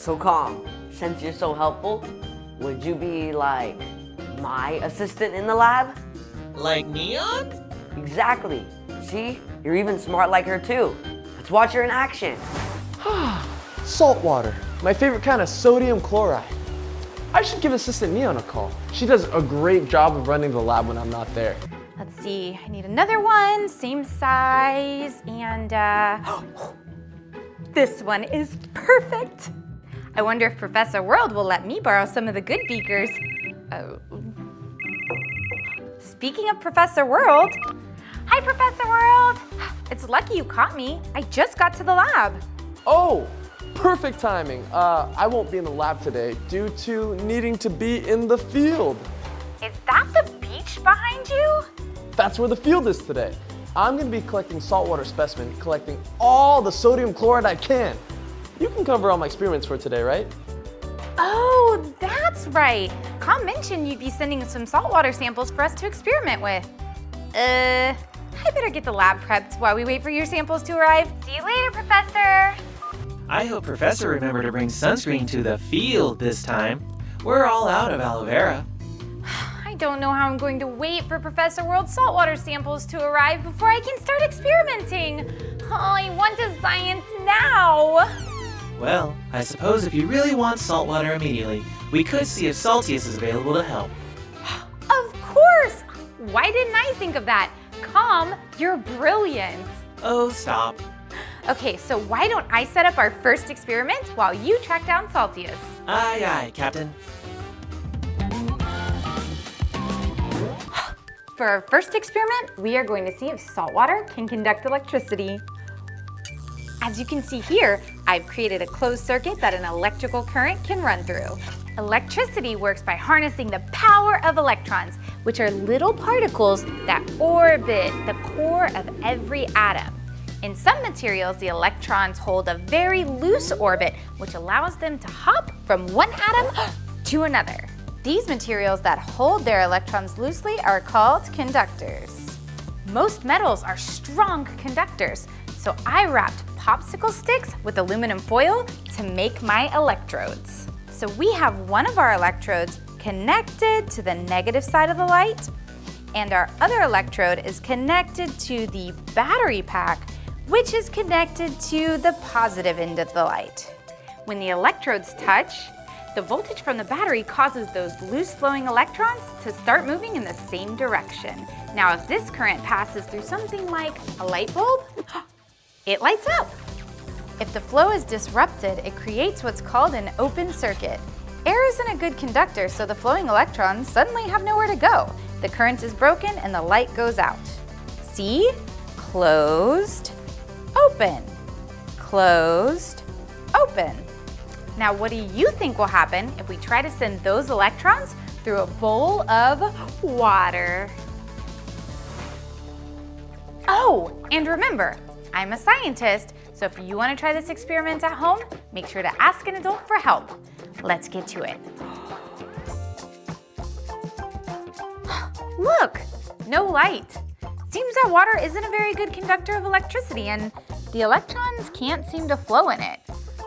So Calm, since you're so helpful, would you be like my assistant in the lab? Like Neon? Exactly. See, you're even smart like her too. Let's watch her in action. Salt water, my favorite kind of sodium chloride. I should give Assistant Neon a call. She does a great job of running the lab when I'm not there. Let's see, I need another one, same size, and this one is perfect. I wonder if Professor World will let me borrow some of the good beakers. Oh. Speaking of Professor World, hi Professor World. It's lucky you caught me. I just got to the lab. Oh, perfect timing. I won't be in the lab today due to needing to be in the field. Is that the beach behind you? That's where the field is today. I'm gonna be collecting saltwater specimens, collecting all the sodium chloride I can. You can cover all my experiments for today, right? Oh, that's right. Calm mentioned you'd be sending some saltwater samples for us to experiment with. I better get the lab prepped while we wait for your samples to arrive. See you later, Professor. I hope Professor remembered to bring sunscreen to the field this time. We're all out of aloe vera. I don't know how I'm going to wait for Professor World's saltwater samples to arrive before I can start experimenting. Oh, I want to science now. Well, I suppose if you really want salt water immediately, we could see if Saltius is available to help. Of course! Why didn't I think of that? Calm, you're brilliant. Oh, stop. Okay, so why don't I set up our first experiment while you track down Saltius? Aye, aye, Captain. For our first experiment, we are going to see if salt water can conduct electricity. As you can see here, I've created a closed circuit that an electrical current can run through. Electricity works by harnessing the power of electrons, which are little particles that orbit the core of every atom. In some materials, the electrons hold a very loose orbit, which allows them to hop from one atom to another. These materials that hold their electrons loosely are called conductors. Most metals are strong conductors, so I wrapped popsicle sticks with aluminum foil to make my electrodes. So we have one of our electrodes connected to the negative side of the light, and our other electrode is connected to the battery pack, which is connected to the positive end of the light. When the electrodes touch, the voltage from the battery causes those loose flowing electrons to start moving in the same direction. Now, if this current passes through something like a light bulb, it lights up. If the flow is disrupted, it creates what's called an open circuit. Air isn't a good conductor, so the flowing electrons suddenly have nowhere to go. The current is broken and the light goes out. See? Closed, open, closed, open. Now, what do you think will happen if we try to send those electrons through a bowl of water? Oh, and remember, I'm a scientist, so if you want to try this experiment at home, make sure to ask an adult for help. Let's get to it. Look, no light. Seems that water isn't a very good conductor of electricity and the electrons can't seem to flow in it.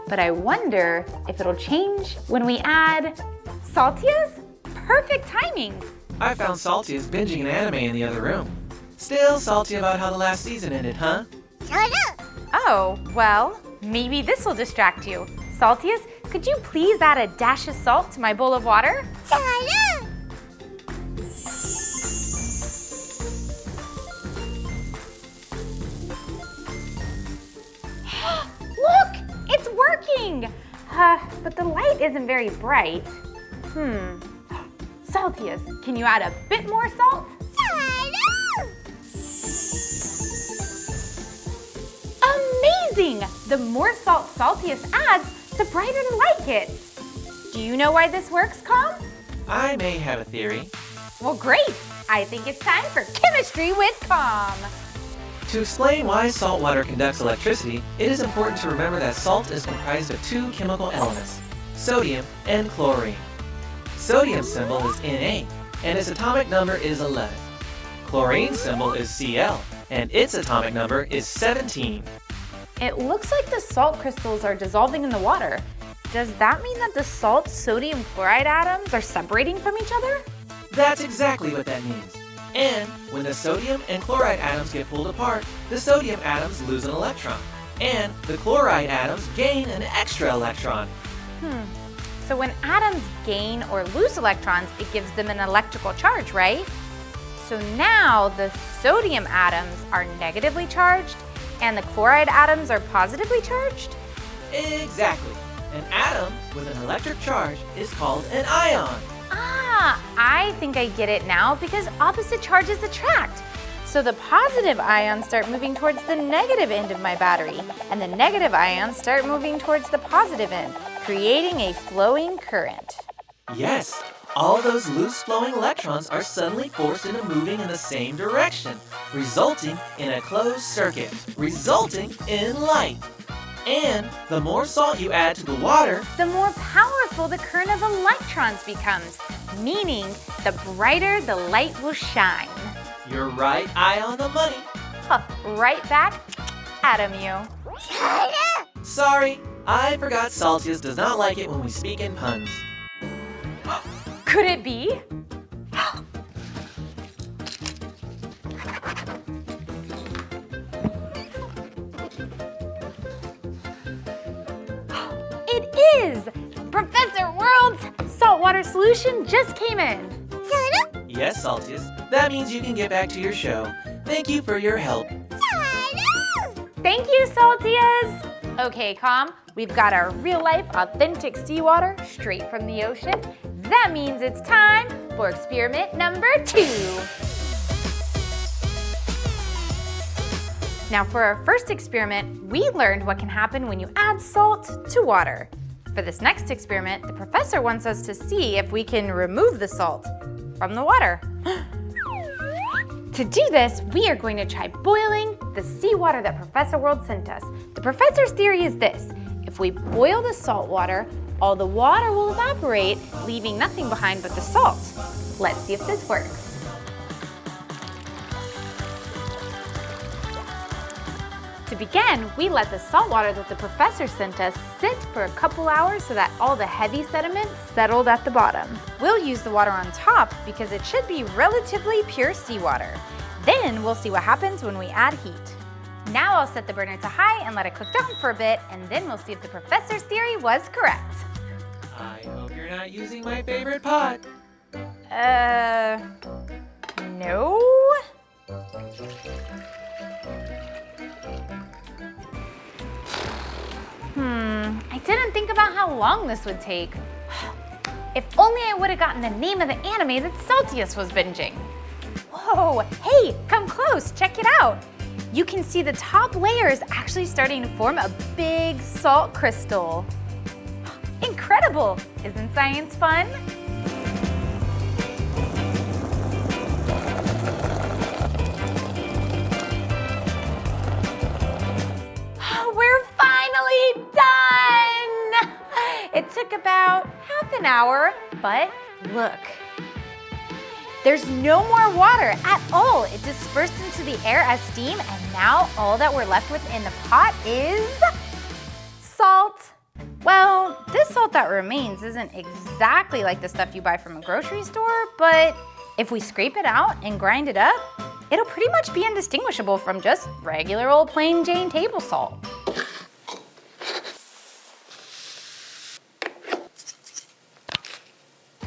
But I wonder if it'll change when we add Saltius? Perfect timing. I found Saltius binging an anime in the other room. Still salty about how the last season ended, huh? Oh, well, maybe this will distract you. Saltius, could you please add a dash of salt to my bowl of water? Look, it's working! But the light isn't very bright. Saltius, can you add a bit more salt? Amazing! The more salt Saltius adds, the brighter the light gets. Do you know why this works, Calm? I may have a theory. Well, great! I think it's time for Chemistry with Calm. To explain why salt water conducts electricity, it is important to remember that salt is comprised of two chemical elements, sodium and chlorine. Sodium's symbol is Na, and its atomic number is 11. Chlorine's symbol is Cl, and its atomic number is 17. It looks like the salt crystals are dissolving in the water. does that mean that the salt sodium chloride atoms are separating from each other? That's exactly what that means. And when the sodium and chloride atoms get pulled apart, the sodium atoms lose an electron, and the chloride atoms gain an extra electron. So when atoms gain or lose electrons, it gives them an electrical charge, right? So now the sodium atoms are negatively charged and the chloride atoms are positively charged? Exactly. An atom with an electric charge is called an ion. Ah, I think I get it now because opposite charges attract. So the positive ions start moving towards the negative end of my battery, and the negative ions start moving towards the positive end, creating a flowing current. Yes, all those loose flowing electrons are suddenly forced into moving in the same direction, resulting in a closed circuit, resulting in light. And the more salt you add to the water, The more powerful the current of electrons becomes, meaning the brighter the light will shine. you're right eye on the money. Right back at 'em, you. Sorry, I forgot Saltius does not like it when we speak in puns. Could it be? It is! Professor World's saltwater solution just came in. Yes, Saltius, that means you can get back to your show. Thank you for your help. Thank you, Saltias! Okay, Com, we've got our real-life, authentic seawater straight from the ocean. That means it's time for experiment number 2. Now, for our first experiment, we learned what can happen when you add salt to water. For this next experiment, the professor wants us to see if we can remove the salt from the water. To do this, we are going to try boiling the seawater that Professor World sent us. The professor's theory is this: if we boil the salt water, all the water will evaporate, leaving nothing behind but the salt. Let's see if this works. To begin, we let the salt water that the professor sent us sit for a couple hours so that all the heavy sediment settled at the bottom. We'll use the water on top because it should be relatively pure seawater. Then we'll see what happens when we add heat. Now I'll set the burner to high and let it cook down for a bit, and then we'll see if the professor's theory was correct. I hope you're not using my favorite pot. No? I didn't think about how long this would take. If only I would have gotten the name of the anime that Saltius was binging. Whoa, hey, come close, check it out. You can see the top layer is actually starting to form a big salt crystal. Incredible, isn't science fun? We're finally done! It took about half an hour, but look. There's no more water at all. It dispersed into the air as steam, and now all that we're left with in the pot is salt. Well, this salt that remains isn't exactly like the stuff you buy from a grocery store, but if we scrape it out and grind it up, it'll pretty much be indistinguishable from just regular old plain Jane table salt.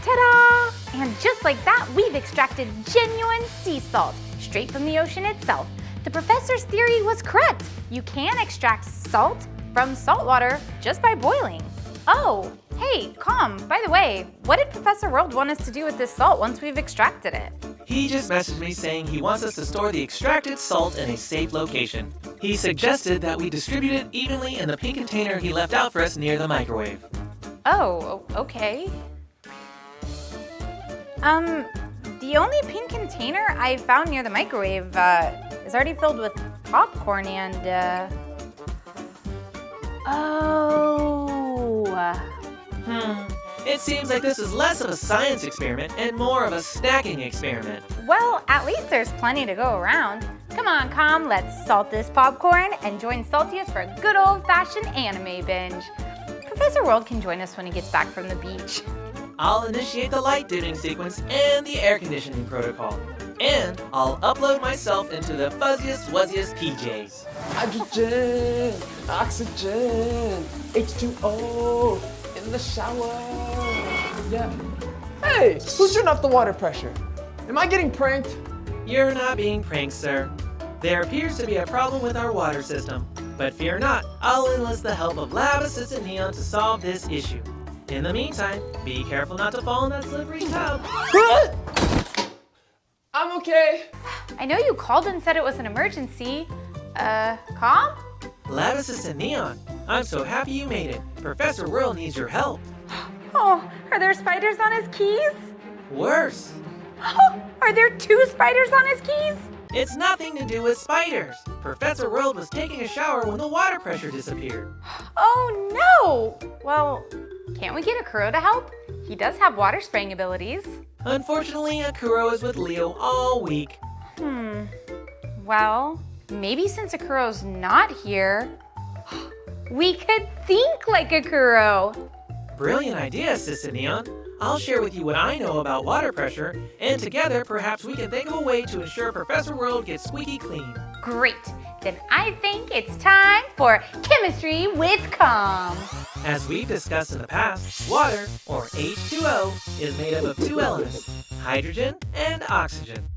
Ta-da! And just like that, we've extracted genuine sea salt, straight from the ocean itself. The professor's theory was correct. You can extract salt from salt water just by boiling. Oh, hey, Com, by the way, what did Professor World want us to do with this salt once we've extracted it? He just messaged me saying he wants us to store the extracted salt in a safe location. He suggested that we distribute it evenly in the pink container he left out for us near the microwave. Oh, okay. The only pink container I found near the microwave is already filled with popcorn and, It seems like this is less of a science experiment and more of a snacking experiment. Well, at least there's plenty to go around. Come on, Com, let's salt this popcorn and join Saltius for a good old-fashioned anime binge. Professor World can join us when he gets back from the beach. I'll initiate the light dimming sequence and the air conditioning protocol. And I'll upload myself into the fuzziest, wuzziest PJs. Hydrogen, oxygen, H2O in the shower. Yeah. Hey, who's turning off the water pressure? Am I getting pranked? You're not being pranked, sir. There appears to be a problem with our water system. But fear not, I'll enlist the help of Lab Assistant Neon to solve this issue. In the meantime, be careful not to fall in that slippery tub. I'm okay. I know you called and said it was an emergency. Calm? Lab Assistant Neon, I'm so happy you made it. Professor Whirl needs your help. Oh, are there spiders on his keys? Worse, Oh, are there 2 spiders on his keys? it's nothing to do with spiders. Professor Whirl was taking a shower when the water pressure disappeared. Oh no! Well, can't we get Akuro to help? He does have water spraying abilities. Unfortunately, Akuro is with Leo all week. Well, maybe since Akuro's not here, we could think like Akuro. Brilliant idea, Assistant Neon. I'll share with you what I know about water pressure, and together perhaps we can think of a way to ensure Professor World gets squeaky clean. Great. Then I think it's time for Chemistry with Calm. As we've discussed in the past, water, or H2O, is made up of 2 elements, hydrogen and oxygen.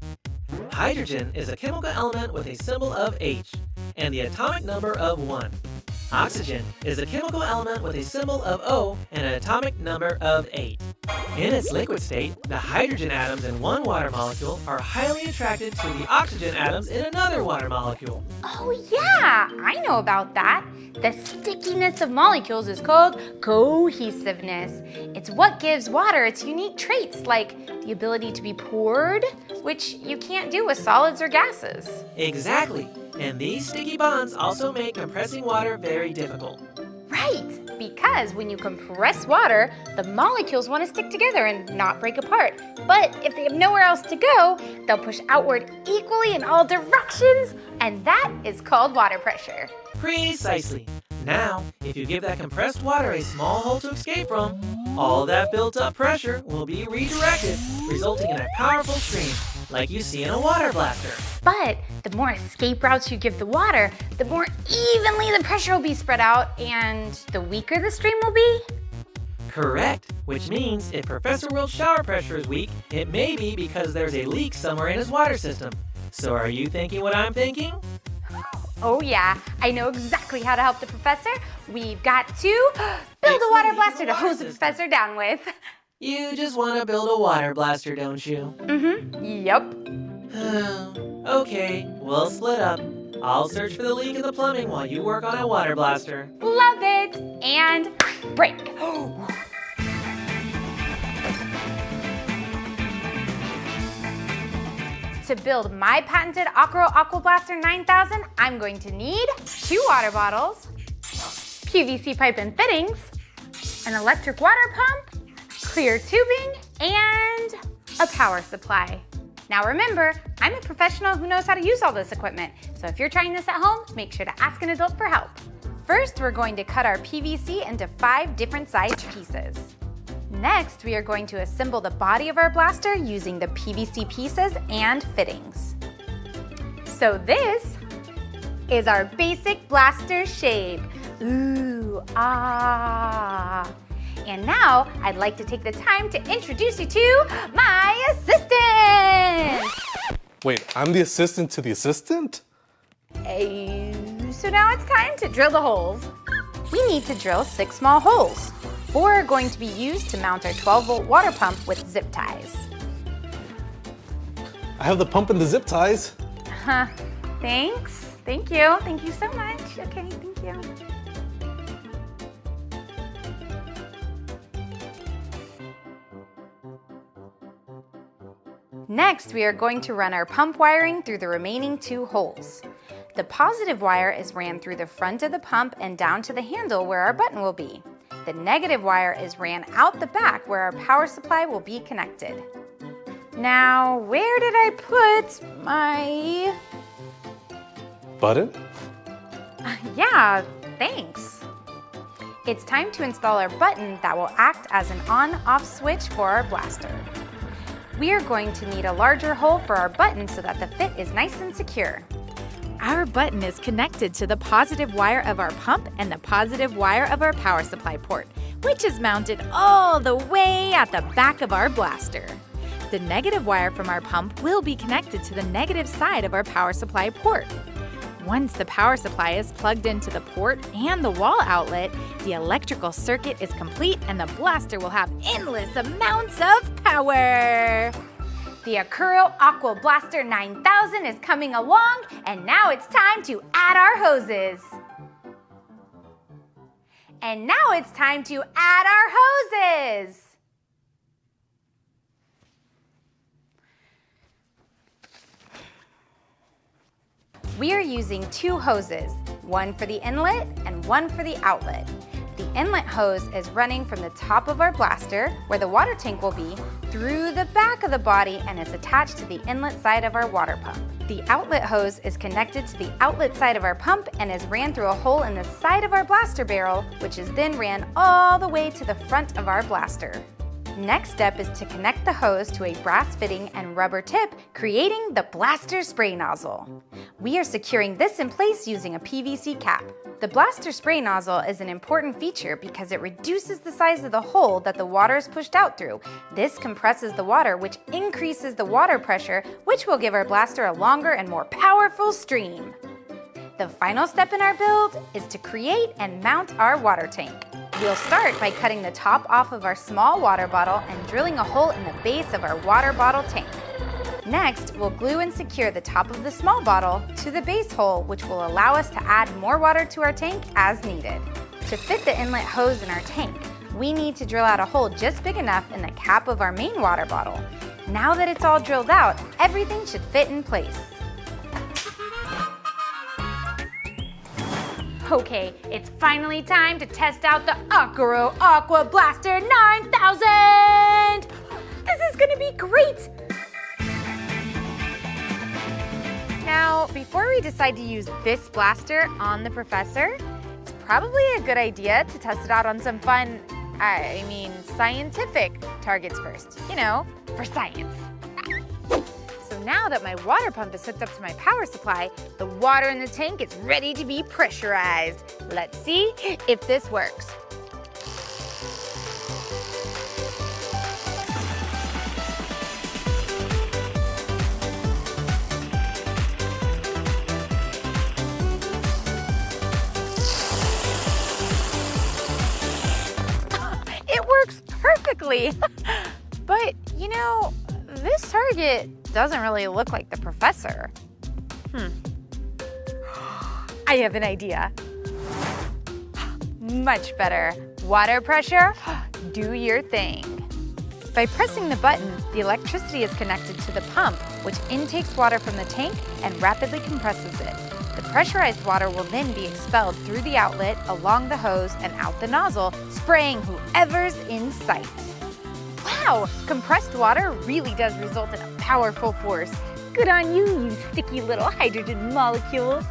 Hydrogen is a chemical element with a symbol of H and the atomic number of 1. Oxygen is a chemical element with a symbol of O and an atomic number of 8. In its liquid state, the hydrogen atoms in one water molecule are highly attracted to the oxygen atoms in another water molecule. Oh yeah, I know about that. The stickiness of molecules is called cohesiveness. It's what gives water its unique traits, like the ability to be poured, which you can't do with solids or gases. Exactly. And these sticky bonds also make compressing water very difficult. Right, because when you compress water, the molecules want to stick together and not break apart. But if they have nowhere else to go, they'll push outward equally in all directions, and that is called water pressure. Precisely. Now, if you give that compressed water a small hole to escape from, all that built up pressure will be redirected, resulting in a powerful stream, like you see in a water blaster. But the more escape routes you give the water, the more evenly the pressure will be spread out, and the weaker the stream will be. Correct, which means if Professor World's shower pressure is weak, it may be because there's a leak somewhere in his water system. So are you thinking what I'm thinking? Oh yeah, I know exactly how to help the professor. We've got to build a water blaster to hose the professor down with. You just want to build a water blaster, don't you? Yup. Okay, we'll split up. I'll search for the leak in the plumbing while you work on a water blaster. Love it. And break. To build my patented Akuro Aqua Blaster 9000, I'm going to need 2 water bottles, PVC pipe and fittings, an electric water pump, clear tubing, and a power supply. Now remember, I'm a professional who knows how to use all this equipment, so if you're trying this at home, make sure to ask an adult for help. First, we're going to cut our PVC into 5 different sized pieces. Next, we are going to assemble the body of our blaster using the PVC pieces and fittings. So this is our basic blaster shape. Ooh, ah. And now, I'd like to take the time to introduce you to my assistant! Wait, I'm the assistant to the assistant? So now it's time to drill the holes. We need to drill 6 small holes. 4 are going to be used to mount our 12-volt water pump with zip ties. I have the pump and the zip ties. Thanks. Thank you. Thank you so much. Okay, thank you. Next, we are going to run our pump wiring through the remaining 2 holes. The positive wire is ran through the front of the pump and down to the handle where our button will be. The negative wire is ran out the back where our power supply will be connected. Now, where did I put my... Button? Yeah, thanks. It's time to install our button that will act as an on-off switch for our blaster. We are going to need a larger hole for our button so that the fit is nice and secure. Our button is connected to the positive wire of our pump and the positive wire of our power supply port, which is mounted all the way at the back of our blaster. The negative wire from our pump will be connected to the negative side of our power supply port. Once the power supply is plugged into the port and the wall outlet, the electrical circuit is complete and the blaster will have endless amounts of power. The Akuro Aqua Blaster 9000 is coming along, and now it's time to add our hoses. And now it's time to add our hoses. We are using 2 hoses, one for the inlet and one for the outlet. The inlet hose is running from the top of our blaster, where the water tank will be, through the back of the body and is attached to the inlet side of our water pump. The outlet hose is connected to the outlet side of our pump and is ran through a hole in the side of our blaster barrel, which is then ran all the way to the front of our blaster. Next step is to connect the hose to a brass fitting and rubber tip, creating the blaster spray nozzle. We are securing this in place using a PVC cap. The blaster spray nozzle is an important feature because it reduces the size of the hole that the water is pushed out through. This compresses the water, which increases the water pressure, which will give our blaster a longer and more powerful stream. The final step in our build is to create and mount our water tank. We'll start by cutting the top off of our small water bottle and drilling a hole in the base of our water bottle tank. Next, we'll glue and secure the top of the small bottle to the base hole, which will allow us to add more water to our tank as needed. To fit the inlet hose in our tank, we need to drill out a hole just big enough in the cap of our main water bottle. Now that it's all drilled out, everything should fit in place. Okay, it's finally time to test out the Akuro Aqua Blaster 9000! This is gonna be great! Now, before we decide to use this blaster on the professor, it's probably a good idea to test it out on some fun, scientific targets first. You know, for science. So now that my water pump is hooked up to my power supply, the water in the tank is ready to be pressurized. Let's see if this works. It works perfectly. But, you know, this target doesn't really look like the professor. I have an idea. Much better. Water pressure, do your thing. By pressing the button, the electricity is connected to the pump, which intakes water from the tank and rapidly compresses it. The pressurized water will then be expelled through the outlet, along the hose, and out the nozzle, spraying whoever's in sight. Wow, compressed water really does result in a powerful force. Good on you, you sticky little hydrogen molecules.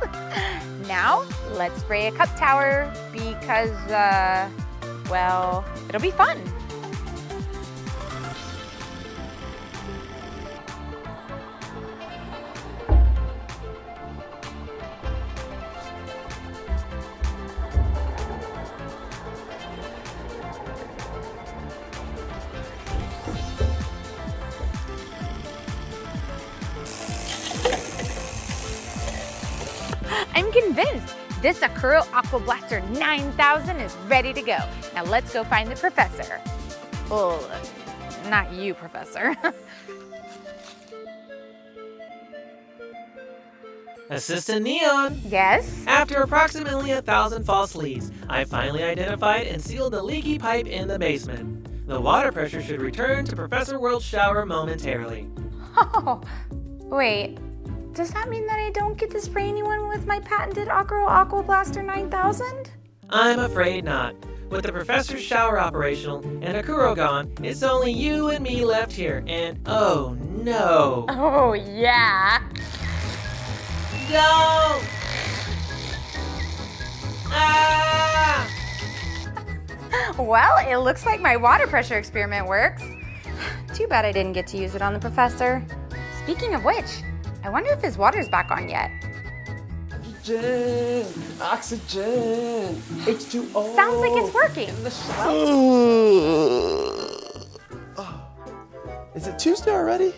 Now, let's spray a cup tower because, it'll be fun. I'm convinced this Akuro Aqua Blaster 9000 is ready to go. Now let's go find the professor. Well, not you, Professor. Assistant Neon! Yes? After approximately 1,000 false leads, I finally identified and sealed the leaky pipe in the basement. The water pressure should return to Professor World's shower momentarily. Oh, wait. Does that mean that I don't get to spray anyone with my patented Akuro Aqua Blaster 9000? I'm afraid not. With the professor's shower operational and Akuro gone, it's only you and me left here, and oh no! Oh, yeah. Don't! Ah! Well, it looks like my water pressure experiment works. Too bad I didn't get to use it on the professor. Speaking of which, I wonder if his water's back on yet. Oxygen, oxygen, H2O. Sounds like it's working. In the shower. Is it Tuesday already?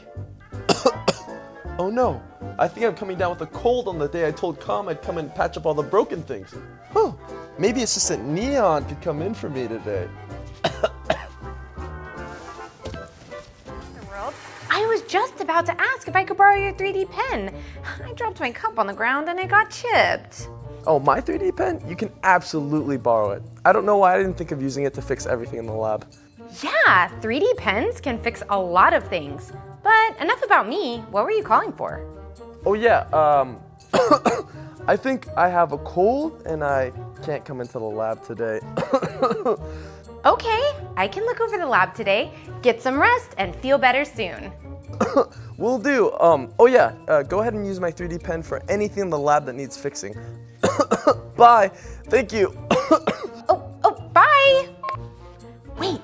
Oh no, I think I'm coming down with a cold on the day I told Com I'd come and patch up all the broken things. Huh, maybe Assistant Neon could come in for me today. I was just about to ask if I could borrow your 3D pen. I dropped my cup on the ground and it got chipped. Oh, my 3D pen? You can absolutely borrow it. I don't know why I didn't think of using it to fix everything in the lab. Yeah, 3D pens can fix a lot of things. But enough about me. What were you calling for? Oh yeah, I think I have a cold and I can't come into the lab today. Okay, I can look over the lab today, get some rest, and feel better soon. Will do. Oh yeah, go ahead and use my 3D pen for anything in the lab that needs fixing. Bye. Thank you. Oh, bye. Wait,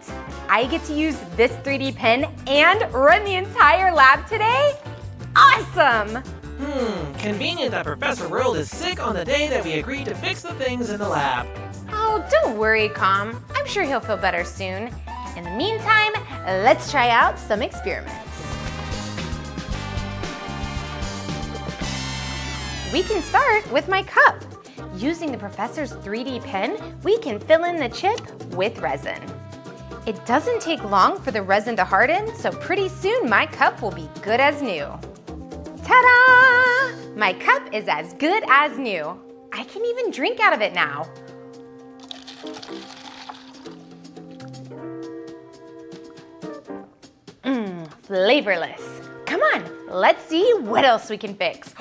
I get to use this 3D pen and run the entire lab today? Awesome! Convenient that Professor World is sick on the day that we agreed to fix the things in the lab. Oh, don't worry, Com. I'm sure he'll feel better soon. In the meantime, let's try out some experiments. We can start with my cup. Using the professor's 3D pen, we can fill in the chip with resin. It doesn't take long for the resin to harden, so pretty soon my cup will be good as new. Ta-da! My cup is as good as new. I can even drink out of it now. Flavorless. Come on, let's see what else we can fix.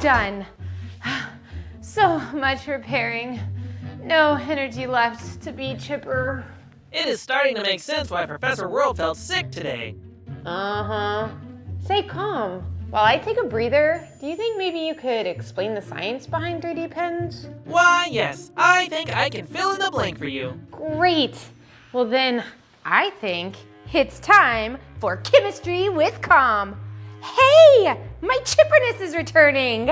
Done. So much repairing. No energy left to be chipper. It is starting to make sense why Professor World felt sick today. Uh-huh. Stay calm. While I take a breather, do you think maybe you could explain the science behind 3D pens? Why, yes, I think I can fill in the blank for you. Great. Well then, I think it's time for Chemistry with Com. Hey! My chipperness is returning!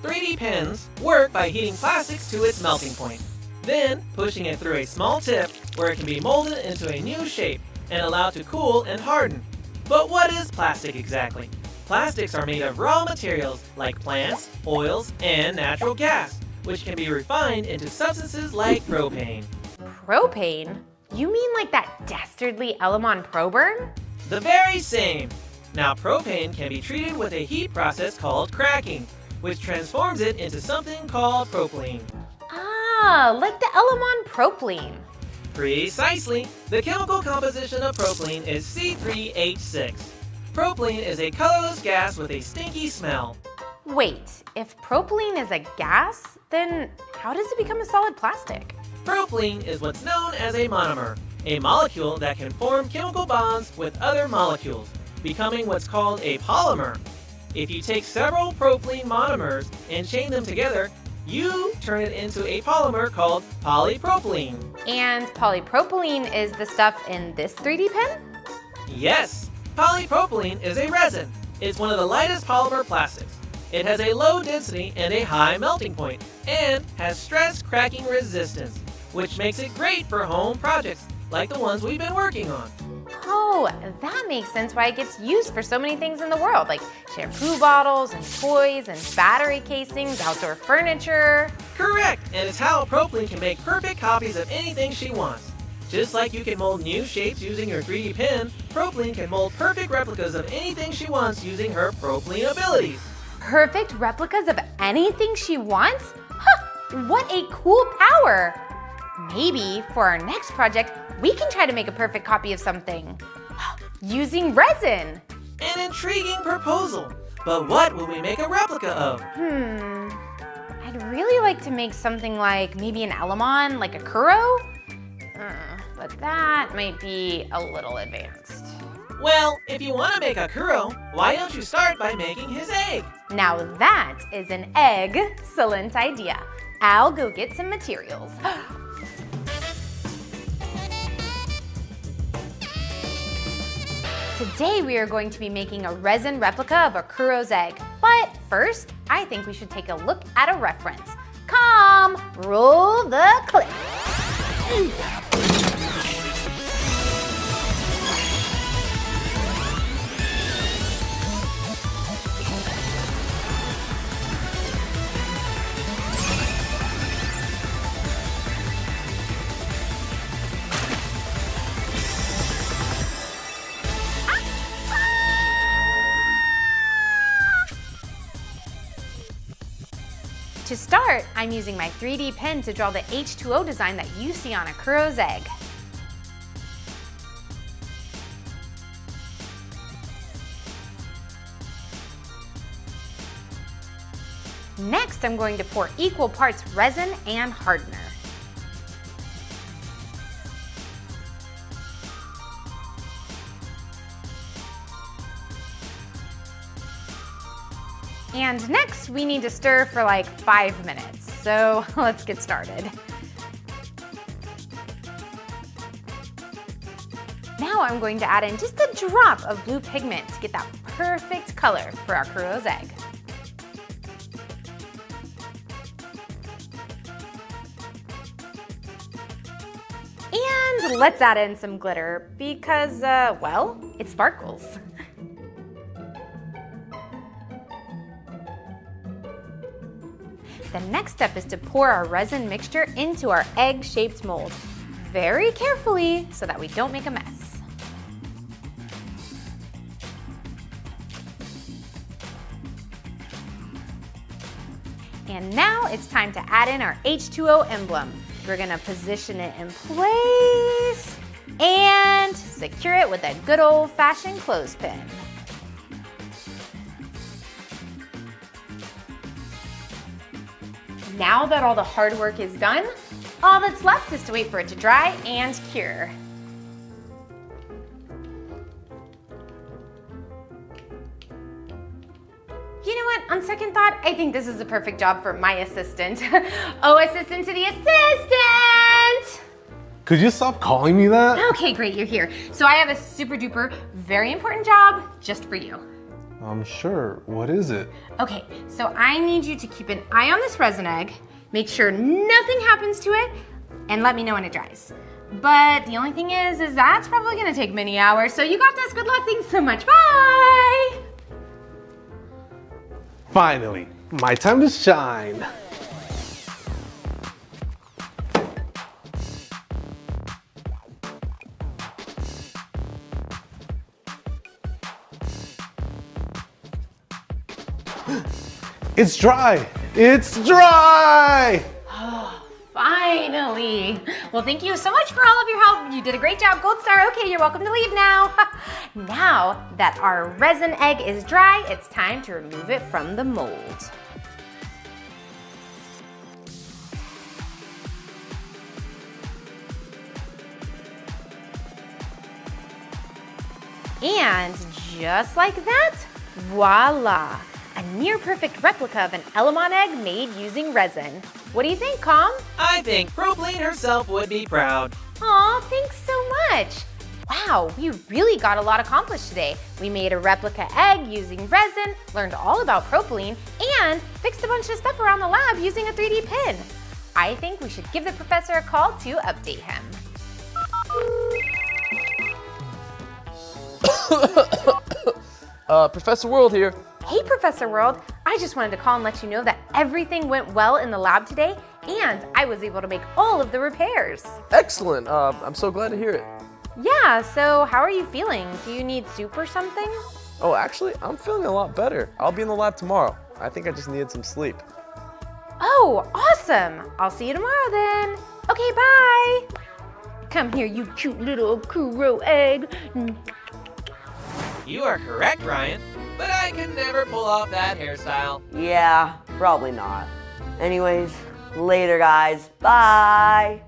3D pens work by heating plastics to its melting point, then pushing it through a small tip where it can be molded into a new shape and allowed to cool and harden. But what is plastic exactly? Plastics are made of raw materials like plants, oils, and natural gas, which can be refined into substances like propane. Propane? You mean like that dastardly Elemon ProBurn? The very same. Now, propane can be treated with a heat process called cracking, which transforms it into something called propylene. Ah, like the Elemon propylene. Precisely. The chemical composition of propylene is C3H6. Propylene is a colorless gas with a stinky smell. Wait, if propylene is a gas, then how does it become a solid plastic? Propylene is what's known as a monomer, a molecule that can form chemical bonds with other molecules, becoming what's called a polymer. If you take several propylene monomers and chain them together, you turn it into a polymer called polypropylene. And polypropylene is the stuff in this 3D pen? Yes, polypropylene is a resin. It's one of the lightest polymer plastics. It has a low density and a high melting point, and has stress cracking resistance, which makes it great for home projects like the ones we've been working on. Oh, that makes sense why it gets used for so many things in the world, like shampoo bottles and toys and battery casings, outdoor furniture. Correct, and it's how propylene can make perfect copies of anything she wants. Just like you can mold new shapes using your 3D pen, propylene can mold perfect replicas of anything she wants using her propylene abilities. Perfect replicas of anything she wants? Huh, what a cool power! Maybe for our next project, we can try to make a perfect copy of something using resin. An intriguing proposal. But what will we make a replica of? I'd really like to make something like maybe an Elemon, like a Kuro. But that might be a little advanced. Well, if you want to make a Kuro, why don't you start by making his egg? Now that is an excellent idea. I'll go get some materials. Today we are going to be making a resin replica of a Kuro's egg. But first, I think we should take a look at a reference. Come, roll the clip. To start, I'm using my 3D pen to draw the H2O design that you see on a Kuro's egg. Next, I'm going to pour equal parts resin and hardener. And next, we need to stir for like 5 minutes. So let's get started. Now I'm going to add in just a drop of blue pigment to get that perfect color for our Kuro's egg. And let's add in some glitter because, well, it sparkles. The next step is to pour our resin mixture into our egg-shaped mold, very carefully so that we don't make a mess. And now it's time to add in our H2O emblem. We're gonna position it in place and secure it with a good old-fashioned clothespin. Now that all the hard work is done, all that's left is to wait for it to dry and cure. You know what, on second thought, I think this is a perfect job for my assistant. Oh, assistant to the assistant! Could you stop calling me that? Okay, great, you're here. So I have a super duper, very important job just for you. I'm sure. What is it? Okay, so I need you to keep an eye on this resin egg, make sure nothing happens to it, and let me know when it dries. But the only thing is that's probably gonna take many hours, so you got this. Good luck, thanks so much, bye! Finally, my time to shine. It's dry! It's dry! Finally! Well, thank you so much for all of your help. You did a great job, Gold Star. Okay, you're welcome to leave now. Now that our resin egg is dry, it's time to remove it from the mold. And just like that, voila! A near-perfect replica of an Elemon egg made using resin. What do you think, Com? I think Propylene herself would be proud. Aw, thanks so much. Wow, we really got a lot accomplished today. We made a replica egg using resin, learned all about propylene, and fixed a bunch of stuff around the lab using a 3D pen. I think we should give the professor a call to update him. Professor World here. Hey, Professor World. I just wanted to call and let you know that everything went well in the lab today, and I was able to make all of the repairs. Excellent. I'm so glad to hear it. Yeah, so how are you feeling? Do you need soup or something? Oh, actually, I'm feeling a lot better. I'll be in the lab tomorrow. I think I just needed some sleep. Oh, awesome. I'll see you tomorrow then. Okay, bye. Come here, you cute little Kuro egg. You are correct, Ryan, but I could never pull off that hairstyle. Yeah, probably not. Anyways, later guys. Bye.